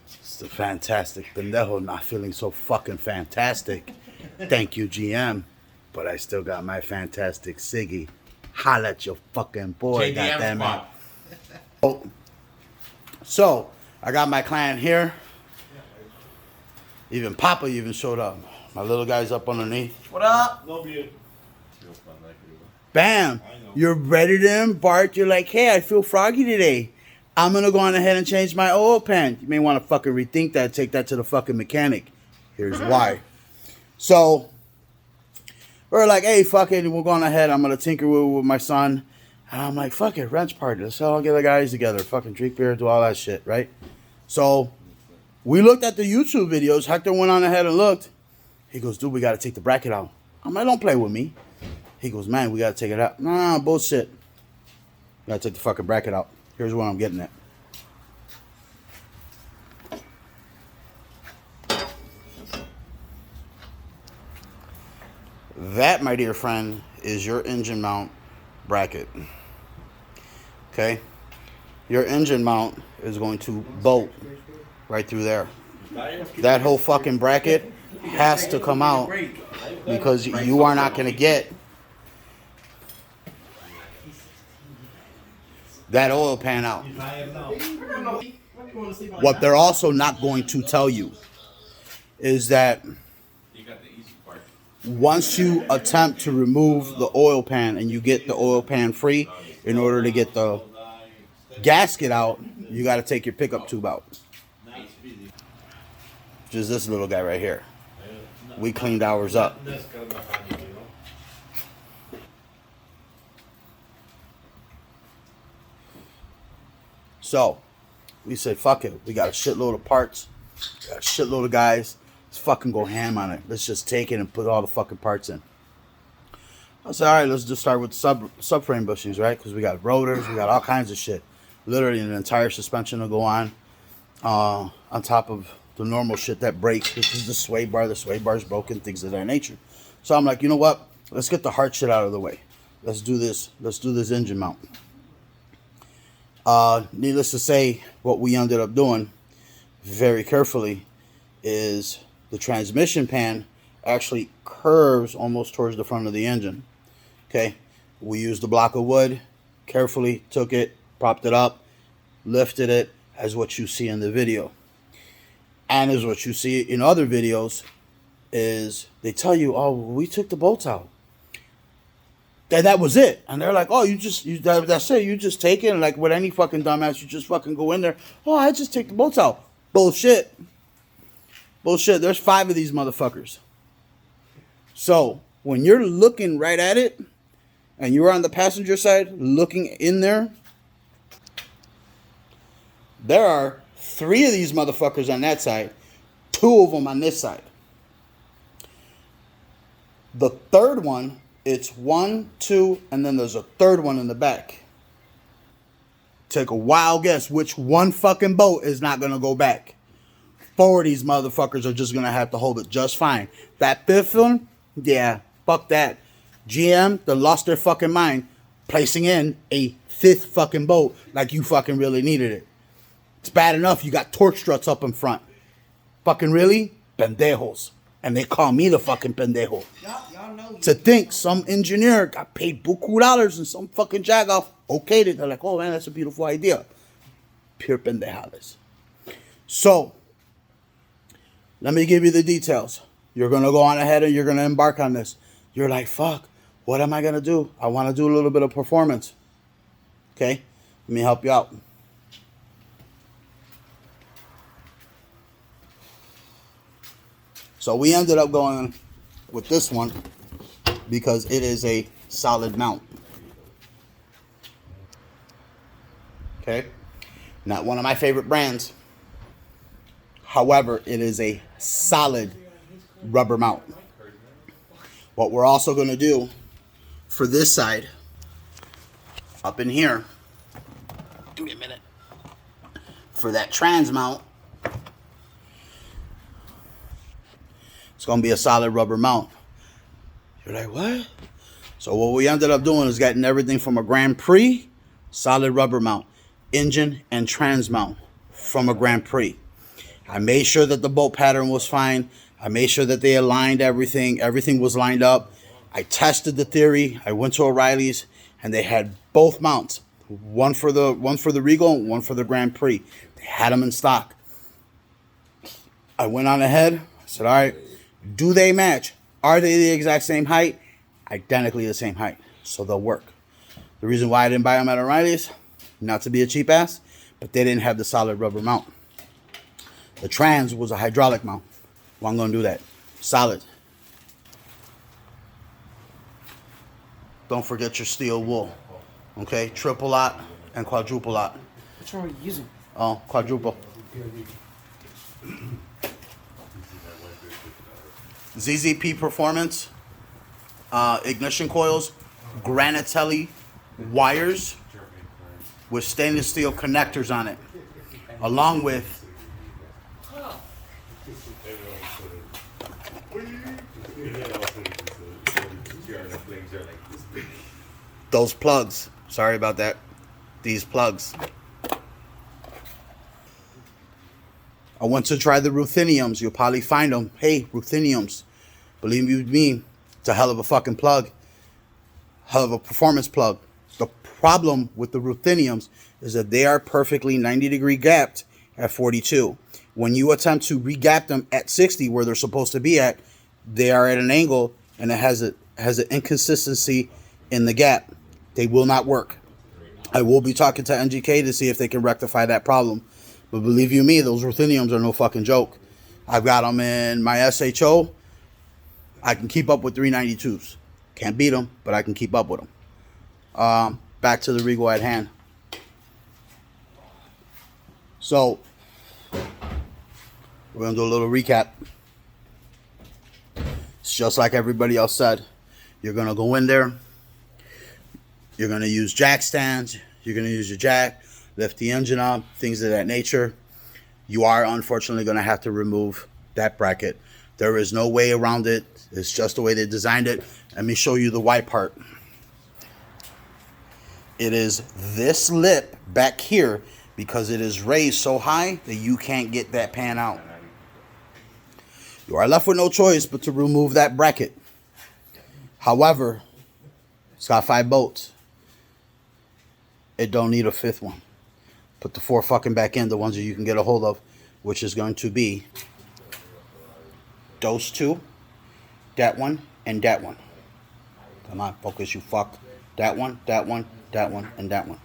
It's a fantastic pendejo, not feeling so fucking fantastic. Thank you, GM. But I still got my fantastic Siggy. Holla at your fucking boy, goddammit. So, I got my client here. Even Papa even showed up. My little guy's up underneath. What up? Bam! You're ready to embark. You're like, hey, I feel froggy today. I'm gonna go on ahead and change my oil pan. You may want to fucking rethink that. Take that to the fucking mechanic. Here's why. So, we're like, hey, fuck it. We're going ahead. I'm gonna tinker with my son. And I'm like, fuck it, wrench party. Let's all get the guys together. Fucking drink beer, do all that shit, right? So, we looked at the YouTube videos. Hector went on ahead and looked. He goes, dude, we got to take the bracket out. I'm like, don't play with me. He goes, man, we got to take it out. Nah, bullshit. Got to take the fucking bracket out. Here's what I'm getting at. That, my dear friend, is your engine mount bracket. Okay? Your engine mount is going to bolt right through there. That whole fucking bracket has to come out because you are not going to get that oil pan out. What they're also not going to tell you is that once you attempt to remove the oil pan and you get the oil pan free, in order to get the gasket out, you got to take your pickup tube out. Which is this little guy right here. We cleaned ours up. So, we said, fuck it. We got a shitload of parts. We got a shitload of guys. Let's fucking go ham on it. Let's just take it and put all the fucking parts in. I said, all right, let's just start with subframe bushings, right? Because we got rotors, we got all kinds of shit. Literally an entire suspension will go on top of the normal shit that breaks, which is the sway bar. The sway bar's broken, things of that nature. So I'm like, you know what? Let's get the hard shit out of the way. Let's do this. Let's do this engine mount. Needless to say, what we ended up doing very carefully is the transmission pan actually curves almost towards the front of the engine. Okay, we used a block of wood, carefully took it, propped it up, lifted it, as what you see in the video. And as what you see in other videos is they tell you, oh, we took the bolts out. That was it. And they're like, oh, that's it. You just take it. And like with any fucking dumbass, you just fucking go in there. Oh, I just take the bolts out. Bullshit. Bullshit. There's 5 of these motherfuckers. So when you're looking right at it and you're on the passenger side looking in there, there are 3 of these motherfuckers on that side, 2 of them on this side. The third one, it's 1, 2, and then there's a third one in the back. Take a wild guess which one fucking boat is not going to go back. 4 of these motherfuckers are just going to have to hold it just fine. That 5th one, yeah, fuck that. GM, they lost their fucking mind placing in a 5th fucking boat like you fucking really needed it. It's bad enough you got torque struts up in front. Fucking really? Pendejos. And they call me the fucking pendejo. To think some engineer got paid buku dollars and some fucking jagoff okayed it. They're like, oh man, that's a beautiful idea. Pure pendejales. So, let me give you the details. You're going to go on ahead and you're going to embark on this. You're like, fuck, what am I going to do? I want to do a little bit of performance. Okay? Let me help you out. So we ended up going with this one because it is a solid mount. Okay? Not one of my favorite brands. However, it is a solid rubber mount. What we're also going to do for this side, up in here, give me a minute, for that trans mount, it's going to be a solid rubber mount. You're like, what? So what we ended up doing is getting everything from a Grand Prix, solid rubber mount, engine and trans mount from a Grand Prix. I made sure that the bolt pattern was fine. I made sure that they aligned everything. Everything was lined up. I tested the theory. I went to O'Reilly's, and they had both mounts. One for the Regal, and one for the Grand Prix. They had them in stock. I went on ahead. I said, all right, do they match? Are they the exact same height? Identically the same height. So they'll work. The reason why I didn't buy them at O'Reilly's, not to be a cheap ass, but they didn't have the solid rubber mount. The trans was a hydraulic mount. Well, I'm going to do that. Solid. Don't forget your steel wool. Okay? Triple lot and quadruple lot. Which one are you using? Oh, quadruple. ZZP Performance. Ignition coils. Granatelli wires with stainless steel connectors on it. Along with those plugs. Sorry about that. These plugs. I went to try the rutheniums. You'll probably find them. Hey, rutheniums. Believe me, it's a hell of a fucking plug. Hell of a performance plug. The problem with the rutheniums is that they are perfectly 90-degree gapped at 42. When you attempt to re-gap them at 60, where they're supposed to be at, they are at an angle, and it has an inconsistency in the gap. They will not work. I will be talking to NGK to see if they can rectify that problem. But believe you me, those rutheniums are no fucking joke. I've got them in my SHO. I can keep up with 392s. Can't beat them, but I can keep up with them. Back to the Regal at hand. So, we're going to do a little recap. It's just like everybody else said. You're going to go in there. You're going to use jack stands. You're going to use your jack, lift the engine up, things of that nature. You are unfortunately going to have to remove that bracket. There is no way around it. It's just the way they designed it. Let me show you the white part. It is this lip back here because it is raised so high that you can't get that pan out. You are left with no choice but to remove that bracket. However, it's got 5 bolts. It don't need a 5th one. Put the 4 fucking back in, the ones that you can get a hold of, which is going to be those 2, that one, and that one. Come on, focus, you fuck. That one, that one, that one, and that one.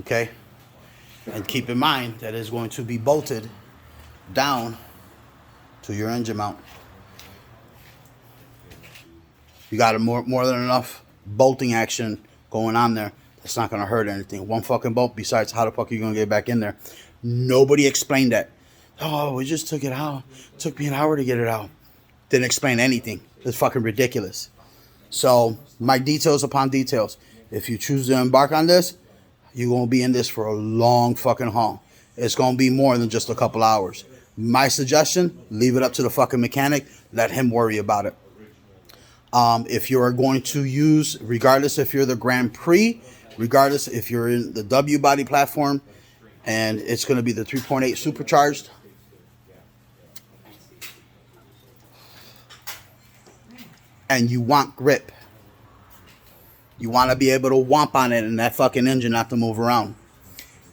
Okay? And keep in mind that it's going to be bolted down to your engine mount. You got more than enough bolting action going on there. It's not going to hurt anything. One fucking bolt, besides how the fuck are you going to get back in there? Nobody explained that. Oh, we just took it out. It took me an hour to get it out. Didn't explain anything. It's fucking ridiculous. So, my details upon details. If you choose to embark on this, you're going to be in this for a long fucking haul. It's going to be more than just a couple hours. My suggestion, leave it up to the fucking mechanic. Let him worry about it. If you are going to use, regardless if you're the Grand Prix, regardless if you're in the W body platform, and it's going to be the 3.8 supercharged, and you want grip, you want to be able to whomp on it and that fucking engine not to move around,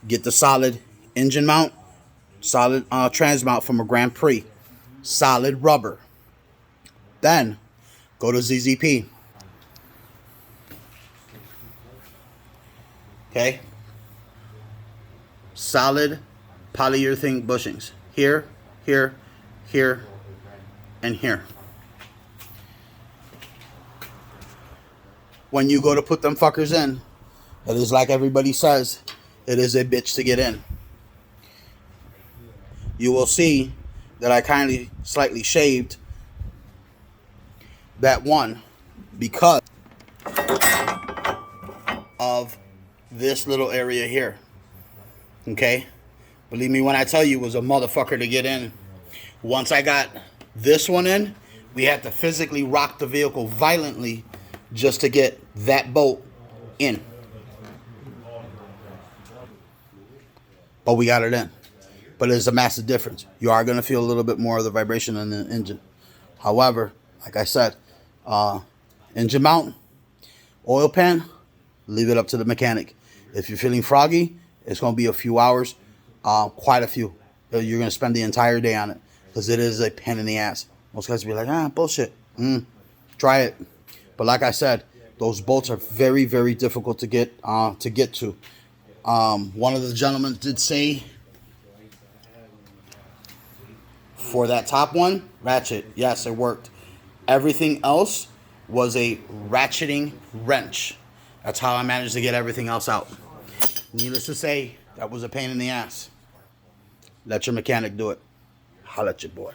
get the solid engine mount, solid trans mount from a Grand Prix, solid rubber. Then go to ZZP. Okay? Solid polyurethane bushings. Here, here, here, and here. When you go to put them fuckers in, it is like everybody says, it is a bitch to get in. You will see that I kindly slightly shaved that one because of this little area here. Okay? Believe me when I tell you, it was a motherfucker to get in. Once I got this one in, we had to physically rock the vehicle violently just to get that bolt in. But we got it in. but there's a massive difference. You are going to feel a little bit more of the vibration in the engine. However, like I said, engine mount, oil pan, leave it up to the mechanic. If you're feeling froggy, it's going to be a few hours, quite a few. You're going to spend the entire day on it because it is a pain in the ass. Most guys will be like, bullshit. Try it. But like I said, those bolts are very, very difficult to get to. One of the gentlemen did say for that top one, ratchet. Yes, it worked. Everything else was a ratcheting wrench. That's how I managed to get everything else out. Needless to say, that was a pain in the ass. Let your mechanic do it. Holla at your boy.